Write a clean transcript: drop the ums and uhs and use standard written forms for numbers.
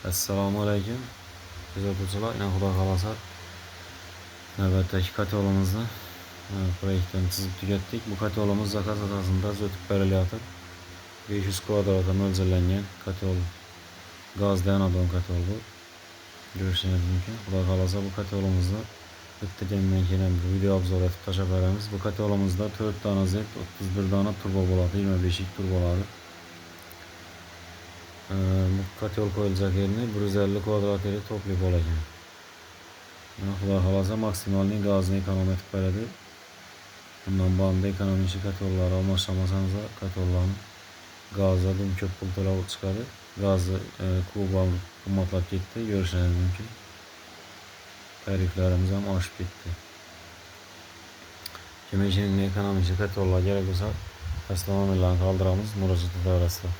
Assalomu alaykum. Kuzatuvchilar, yana xudo xolasa navbatdagi katalogimizni proyektini chizib tugatdik. Bu katalogimiz zakaz asosida o'tib berilyapti. 500 kvadratga mo'ljallangan katalog. Gazli anodon katalog bu. Ko'rishingiz mumkin. Xudo xolasa bu katalogimizni bittadan keyin video obzor etib tashlab beramiz. Bu katalogimizda 4 dona Z, 31 dona turbo bo'ladi, 25 turbolari. Bu kotel qo'yilajak yerni 150 kvadrat yer to'plab olgan. Xudo xolasa maksimal gazni ekonom etib beradi. Bundan banda ekonomik kotellarni almashamasangiz katellarni gazda dum ko'p pul to'lab chiqadi. Gazni kuba qimmatlab ketdi, ko'rishingiz mumkin. Tariflarimiz ham oshib ketdi. Kim uchun ekonomik katellar kerak bo'lsa, taslimatlarni qoldiramiz, murojaat qilaverasizlar.